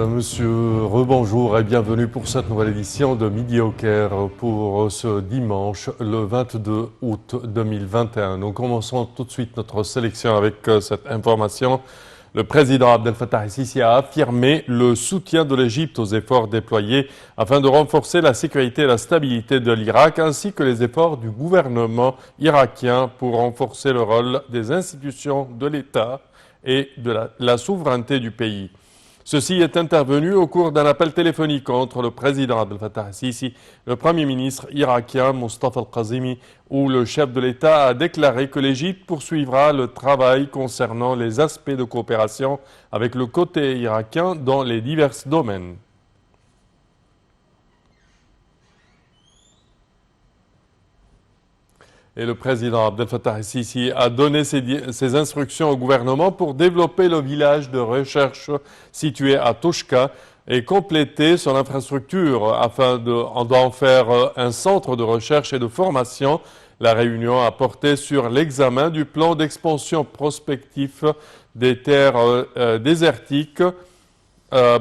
Monsieur, rebonjour et bienvenue pour cette nouvelle édition de Midi au Caire pour ce dimanche le 22 août 2021. Nous commençons tout de suite notre sélection avec cette information. Le président Abdel Fattah el-Sisi a affirmé le soutien de l'Égypte aux efforts déployés afin de renforcer la sécurité et la stabilité de l'Irak, ainsi que les efforts du gouvernement irakien pour renforcer le rôle des institutions de l'État et de la souveraineté du pays. Ceci est intervenu au cours d'un appel téléphonique entre le président Abdel Fattah el-Sisi, le premier ministre irakien Mustafa al-Kazimi, où le chef de l'État a déclaré que l'Égypte poursuivra le travail concernant les aspects de coopération avec le côté irakien dans les divers domaines. Et le président Abdel Fattah el-Sisi a donné ses instructions au gouvernement pour développer le village de recherche situé à Toshka et compléter son infrastructure afin d'en faire un centre de recherche et de formation. La réunion a porté sur l'examen du plan d'expansion prospectif des terres désertiques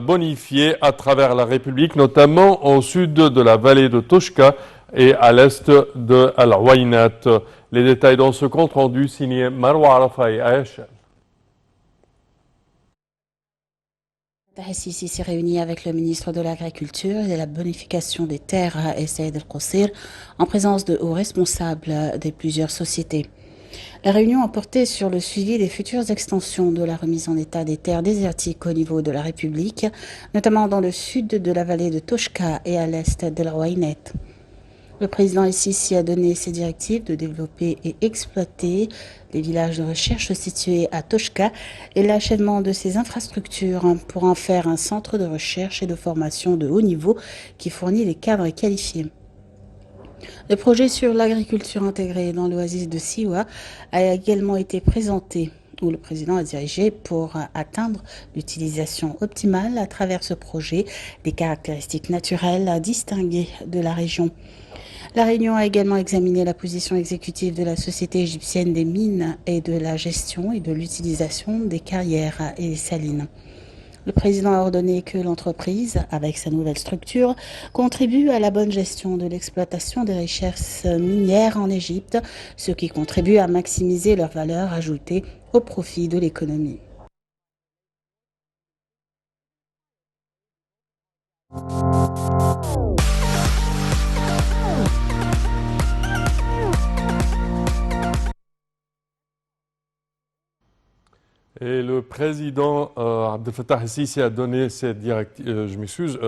bonifiées à travers la République, notamment au sud de la vallée de Toshka et à l'est de Al-Waynat. Les détails dans ce compte rendu signé Marwa Arafai Aïcha. El-Sisi s'est réuni avec le ministre de l'Agriculture et de la Bonification des Terres et Saïd El-Qasir en présence de hauts responsables de plusieurs sociétés. La réunion a porté sur le suivi des futures extensions de la remise en état des terres désertiques au niveau de la République, notamment dans le sud de la vallée de Toshka et à l'est de Al-Waynat. Le président El-Sisi a donné ses directives de développer et exploiter les villages de recherche situés à Toshka et l'achèvement de ces infrastructures pour en faire un centre de recherche et de formation de haut niveau qui fournit des cadres qualifiés. Le projet sur l'agriculture intégrée dans l'oasis de Siwa a également été présenté, où le président a dirigé pour atteindre l'utilisation optimale à travers ce projet des caractéristiques naturelles à distinguer de la région. La réunion a également examiné la position exécutive de la Société égyptienne des mines et de la gestion et de l'utilisation des carrières et des salines. Le président a ordonné que l'entreprise, avec sa nouvelle structure, contribue à la bonne gestion de l'exploitation des richesses minières en Égypte, ce qui contribue à maximiser leur valeur ajoutée au profit de l'économie. Et le président Abdel Fattah el-Sisi a donné ses directives,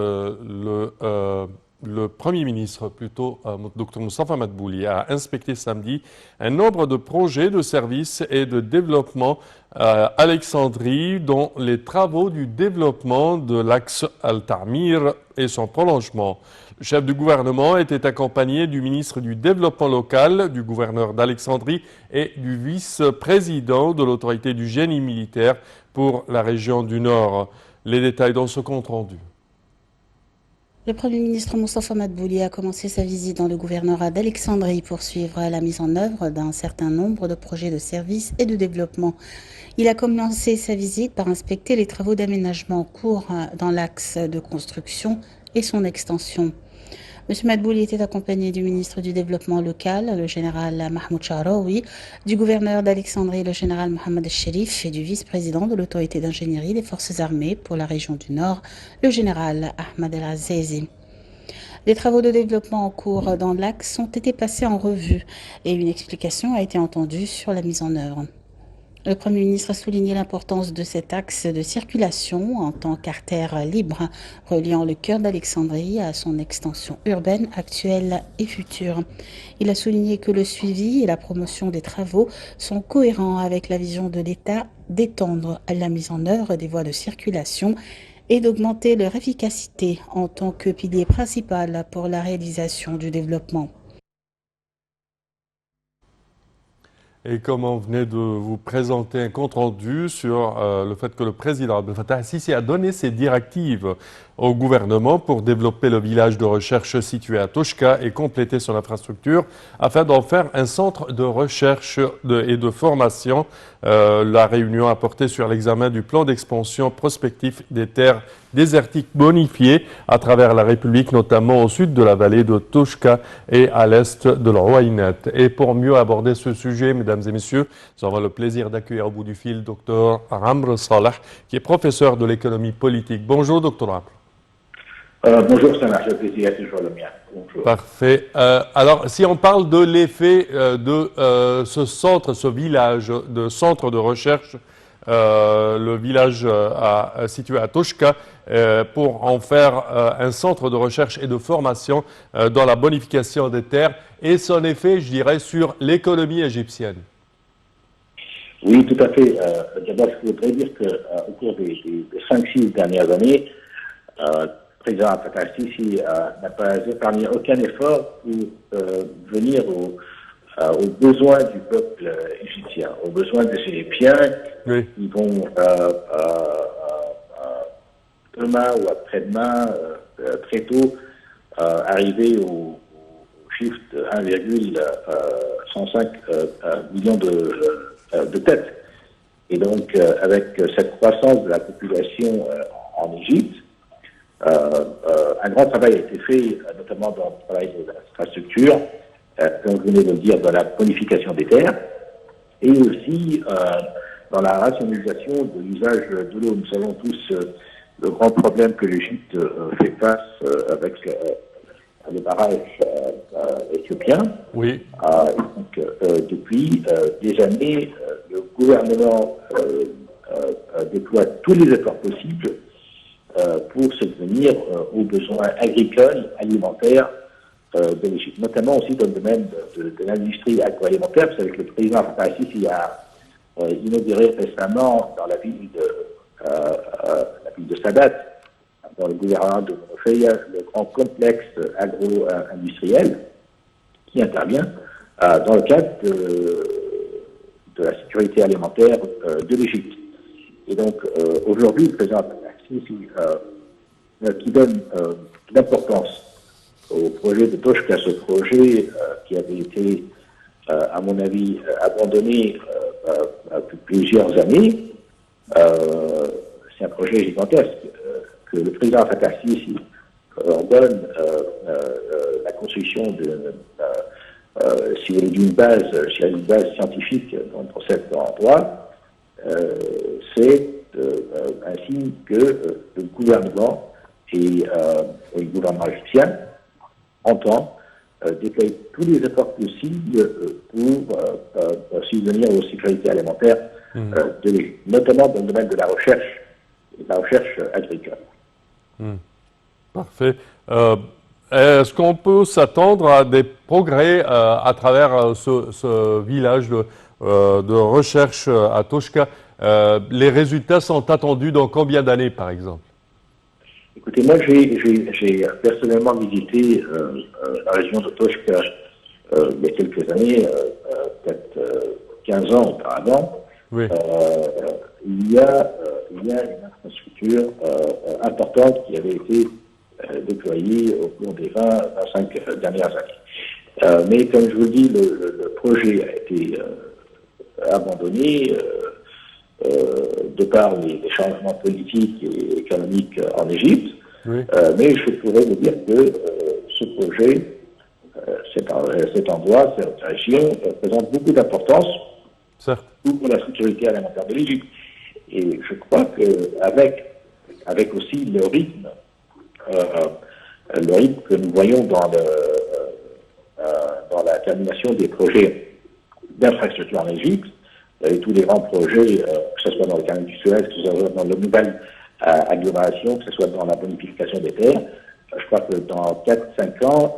le Premier ministre, plutôt, Dr Moustapha Madbouli, a inspecté samedi un nombre de projets de services et de développement à Alexandrie, dont les travaux du développement de l'axe Al-Ta'mir et son prolongement. Le chef du gouvernement était accompagné du ministre du Développement local, du gouverneur d'Alexandrie et du vice-président de l'autorité du génie militaire pour la région du Nord. Les détails dans ce compte rendu. Le Premier ministre Moustapha Madbouli a commencé sa visite dans le gouvernorat d'Alexandrie pour suivre la mise en œuvre d'un certain nombre de projets de services et de développement. Il a commencé sa visite par inspecter les travaux d'aménagement en cours dans l'axe de construction et son extension. M. Madbouli était accompagné du ministre du Développement local, le général Mahmoud Shahraoui, du gouverneur d'Alexandrie, le général Mohamed El-Sherif, et du vice-président de l'autorité d'ingénierie des forces armées pour la région du Nord, le général Ahmed El-Azizi. Les travaux de développement en cours dans l'axe ont été passés en revue et une explication a été entendue sur la mise en œuvre. Le Premier ministre a souligné l'importance de cet axe de circulation en tant qu'artère libre reliant le cœur d'Alexandrie à son extension urbaine actuelle et future. Il a souligné que le suivi et la promotion des travaux sont cohérents avec la vision de l'État d'étendre la mise en œuvre des voies de circulation et d'augmenter leur efficacité en tant que pilier principal pour la réalisation du développement. Et comme on venait de vous présenter un compte-rendu sur le fait que le président Abdel Fattah el-Sisi a donné ses directives au gouvernement pour développer le village de recherche situé à Toshka et compléter son infrastructure afin d'en faire un centre de recherche et de formation. La réunion a porté sur l'examen du plan d'expansion prospectif des terres désertiques bonifiées à travers la République, notamment au sud de la vallée de Toshka et à l'est de l'Rouainet. Et pour mieux aborder ce sujet, mesdames et messieurs, nous avons le plaisir d'accueillir au bout du fil Dr Amr Salah, qui est professeur de l'économie politique. Bonjour, Dr Amr. Bonjour, ça marche, le plaisir est toujours le mien. Bonjour. Parfait. Alors, si on parle de l'effet de ce centre, ce village de centre de recherche, le village situé à Toshka, pour en faire un centre de recherche et de formation dans la bonification des terres et son effet, je dirais, sur l'économie égyptienne. Oui, tout à fait. D'abord, je voudrais dire qu'au cours des 5-6 dernières années, le président Fattah al-Sisi n'a pas épargné aucun effort pour venir aux besoins du peuple égyptien, aux besoins des Égyptiens qui vont demain ou après-demain, très tôt, arriver au chiffre de 1,105 million de têtes. Et donc, avec cette croissance de la population en Égypte, un grand travail a été fait, notamment dans le travail de l'infrastructure, comme vous venez de le dire, dans la bonification des terres, et aussi dans la rationalisation de l'usage de l'eau. Nous savons tous le grand problème que l'Égypte fait face avec le barrage éthiopien. Oui. Donc, depuis des années, le gouvernement déploie tous les efforts possibles pour subvenir aux besoins agricoles, alimentaires de l'Égypte, notamment aussi dans le domaine de l'industrie agroalimentaire. Vous savez que le président Fattah al-Sisi a inauguré récemment dans la ville de Sadat, dans le gouvernement de Monofeya, le grand complexe agro-industriel qui intervient dans le cadre de la sécurité alimentaire de l'Égypte. Et donc, aujourd'hui, le président Fattah al-Sisi, qui donne l'importance au projet de Toshka, ce projet qui avait été, à mon avis, abandonné depuis plusieurs années. C'est un projet gigantesque que le président Fattah al-Sisi ordonne la construction d'une base scientifique dans cet endroit. C'est un signe que le gouvernement et le gouvernement égyptien entend déployer tous les efforts possibles pour subvenir aux sécurités alimentaires de l'Égypte, notamment dans le domaine de la recherche et de la recherche agricole. Parfait. Est-ce qu'on peut s'attendre à des progrès à travers ce village de recherche à Toshka? Les résultats sont attendus dans combien d'années, par exemple? Écoutez, moi, j'ai personnellement visité la région de Toshka il y a quelques années, peut-être 15 ans auparavant. Oui. Il y a une infrastructure importante qui avait été déployée au cours des 20-25 dernières années. Mais comme je vous le dis, le projet a été abandonné de par les changements politiques et économiques en Égypte. Oui. Mais je pourrais vous dire que ce projet, cet endroit, cette région, présente beaucoup d'importance pour la sécurité alimentaire de l'Égypte. Et je crois qu'avec aussi le rythme que nous voyons dans la termination des projets d'infrastructure en Égypte, et tous les grands projets, que ce soit dans le canal du Suez, que ce soit dans la nouvelle agglomération, que ce soit dans la bonification des terres, je crois que dans 4-5 ans,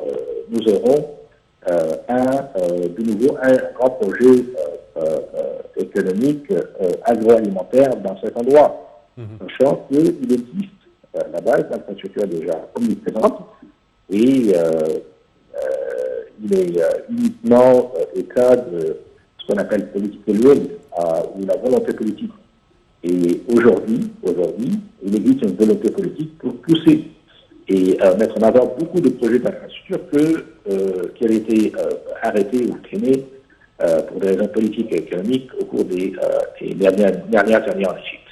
nous aurons de nouveau un grand projet économique agroalimentaire dans cet endroit. Sachant qu'il existe là-bas, l'infrastructure est déjà omniprésente, et il est uniquement état de ce qu'on appelle politique will, ou la volonté politique Et aujourd'hui, il existe une volonté politique pour pousser et mettre en avant beaucoup de projets d'infrastructure qui avaient été arrêtés ou traînés pour des raisons politiques et économiques au cours des dernières années en Égypte.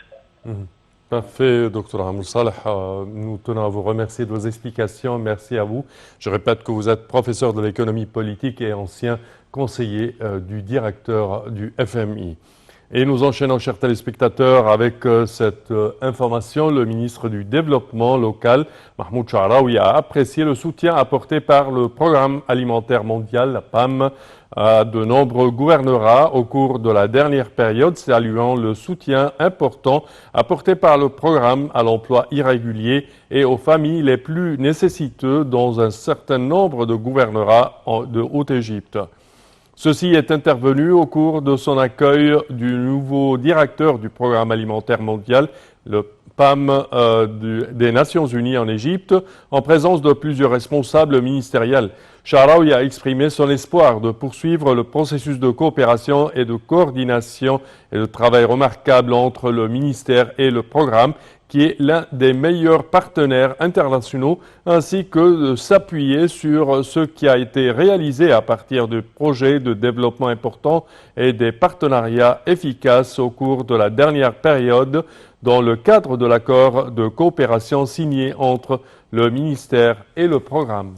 Parfait, Dr Hamoud Saleh. Nous tenons à vous remercier de vos explications. Merci à vous. Je répète que vous êtes professeur de l'économie politique et ancien conseiller du directeur du FMI. Et nous enchaînons, chers téléspectateurs, avec cette information. Le ministre du Développement local, Mahmoud Chahraoui, a apprécié le soutien apporté par le Programme alimentaire mondial, la PAM, à de nombreux gouvernorats au cours de la dernière période, saluant le soutien important apporté par le programme à l'emploi irrégulier et aux familles les plus nécessiteux dans un certain nombre de gouvernorats de Haute-Égypte. Ceci est intervenu au cours de son accueil du nouveau directeur du Programme alimentaire mondial, le PAM des Nations Unies en Égypte, en présence de plusieurs responsables ministériels. Chahraoui a exprimé son espoir de poursuivre le processus de coopération et de coordination et de travail remarquable entre le ministère et le programme, qui est l'un des meilleurs partenaires internationaux, ainsi que de s'appuyer sur ce qui a été réalisé à partir de projets de développement importants et des partenariats efficaces au cours de la dernière période dans le cadre de l'accord de coopération signé entre le ministère et le programme.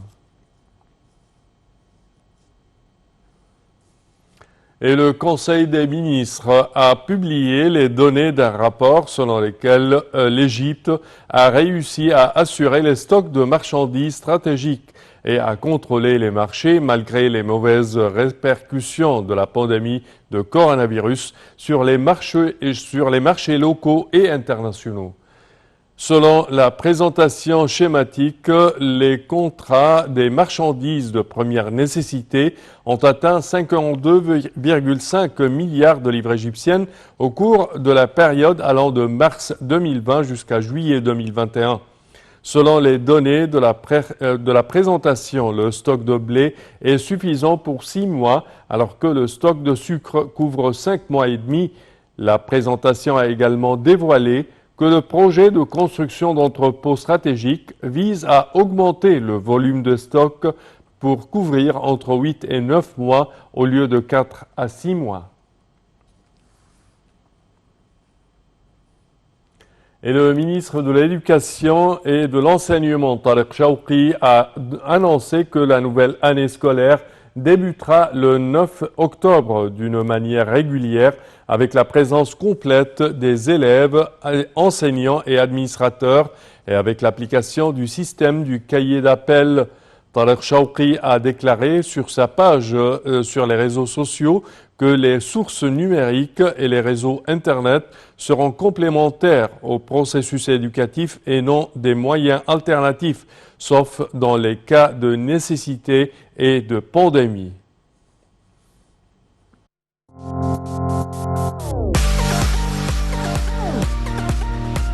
Et le Conseil des ministres a publié les données d'un rapport selon lequel l'Égypte a réussi à assurer les stocks de marchandises stratégiques et à contrôler les marchés malgré les mauvaises répercussions de la pandémie de coronavirus sur les marchés locaux et internationaux. Selon la présentation schématique, les contrats des marchandises de première nécessité ont atteint 52,5 milliards de livres égyptiennes au cours de la période allant de mars 2020 jusqu'à juillet 2021. Selon les données de la présentation, le stock de blé est suffisant pour 6 mois, alors que le stock de sucre couvre 5 mois et demi. La présentation a également dévoilé que le projet de construction d'entrepôts stratégiques vise à augmenter le volume de stock pour couvrir entre 8 et 9 mois au lieu de 4 à 6 mois. Et le ministre de l'Éducation et de l'Enseignement, Tariq Shawqi, a annoncé que la nouvelle année scolaire débutera le 9 octobre d'une manière régulière avec la présence complète des élèves, enseignants et administrateurs et avec l'application du système du cahier d'appel. Tariq Shawqi a déclaré sur sa page sur les réseaux sociaux que les sources numériques et les réseaux Internet seront complémentaires au processus éducatif et non des moyens alternatifs, sauf dans les cas de nécessité et de pandémie.